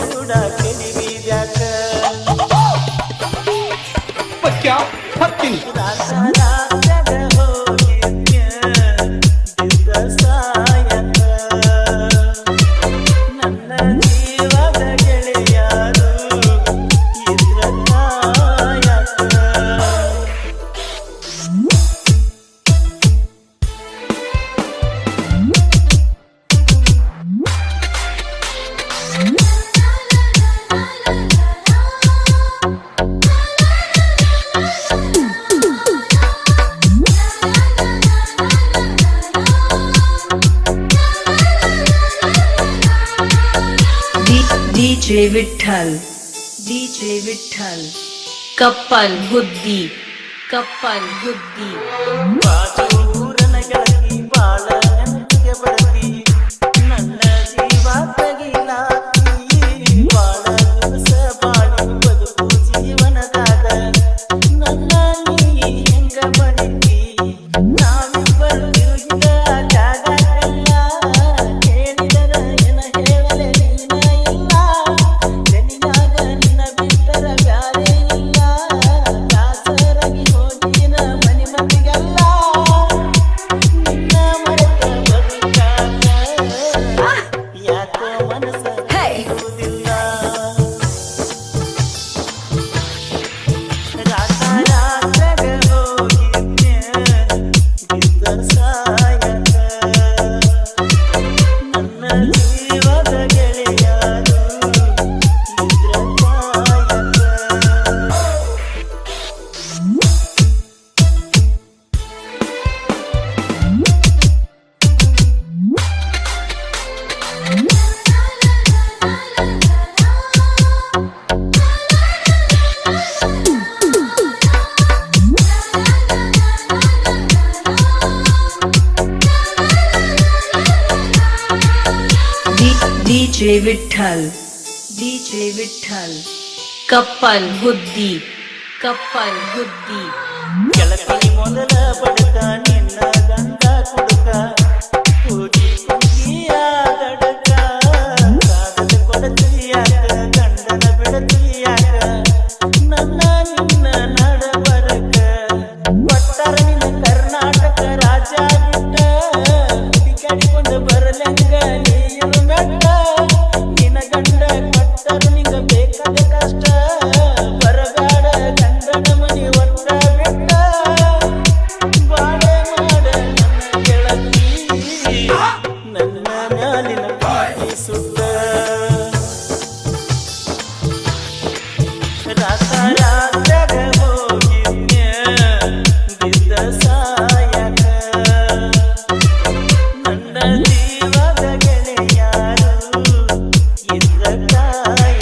ಕೂಡ ಕೆಡಿವಿದ್ಯಾಕ ಪಕ್ಯ ಹತ್ತಿನ ರಾತ್ಯಾಗ ಹೋಗಿದ್ನ್ಯ ಬಿದ್ದ ಸಾಯಕ ನನ್ನ ಜೀವದ ಗೆಳೆಯರು ಇದ್ರ ಕಾಯಕ DJ विठ्ठल DJ विठ्ठल कप्पल हुद्दी ಬಾಜೂರನ ಗೆಳತಿ ಬಾಳ ನೆನಪಿಗೆ ಬಡತಿ ನನ್ನ ಜೀವ ತಗಿಲಾತಿ ಬಾಳ ದಿವಸ ಬಾಳಿ ಬದುಕು ಜೀವನದಾಗ ನನ್ನ ನೀ ಹೆಂಗ ಬಡಿತಿ ನಾವಿಬ್ಬರು ತಿರುಗಿದ ಜಾಗಕ್ಕೆಲ್ಲ ಕೇಳಿದರ ಏನ ಹೇಳಲೆ ನೀನ ಇಲ್ಲ ಜನಿಯಾಗ ನಿನ್ನ ಬಿಟ್ಟರ ಬ್ಯಾರೆ ಇಲ್ಲ ದಾಸರಾಗಿ ಹೋಗಿನ ಮನೆ ಮಂದಿಗೆಲ್ಲ ನಿನ್ನ ಮರೆತ ಬದುಕಾಗ ಯಾಕೋ ಮನಸ್ಸ ಇರುವುದಿಲ್ಲ ರಾತ್ಯಾಗ ಹೋಗಿದ್ನ್ಯ ಬಿದ್ದ ಸಾಯಕ ನನ್ನ ಜೀವದ ಗೆಳೆಯರು ಇದ್ರ ಕಾಯಕ DJ विठ्ठल कप्पल हुद्दी ಗೆಳತಿ ಮೊದಲ ಬಡಕ ನಿನ್ನ ಗಂಡ ಕುಡುಕ ಕೂಡಿ ಕುಂಗಿಯಾದಡಕ ಕಾದದ ಕೊಡತಿಯಾಕ ಗಂಡನ ಬಿಡತಿಯಾಕ ನನ್ನ ನಿನ್ನ ನಡಬರಕ ಕೊಟ್ಟರ ನಿನ್ನ ಕರ್ನಾಟಕ ರಾಜ್ಯ ಬಿಟ್ಟ ಹುಡುಕಾಡಿಕೊಂಡು ಬರಲೆಂಗ ನೀರು ಮೆಟ್ಟ ನಿನ್ನ ಗಂಡ ಕೊಟ್ಟರು ನಿಂಗ ಬೇಕಾದ ಕಷ್ಟ ಬರಗಾಡ ಗಂಡನ ಮನಿ ಒಟ್ಟ ಬಿಟ್ಟ ಬಾಳೆ ಮಾಡ ನನ್ನ ಗೆಳತಿ ನನ್ನ ಮ್ಯಾಲಿನ ಪ್ರೀತಿ ಸುತ್ತ ರಾತ್ಯಾಗ ಹೋಗಿದ್ನ್ಯ ಬಿದ್ದ ಸಾಯಕ ನನ್ನ ಜೀವದ ಗೆಳೆಯರು ಇದ್ರ ಕಾಯಕ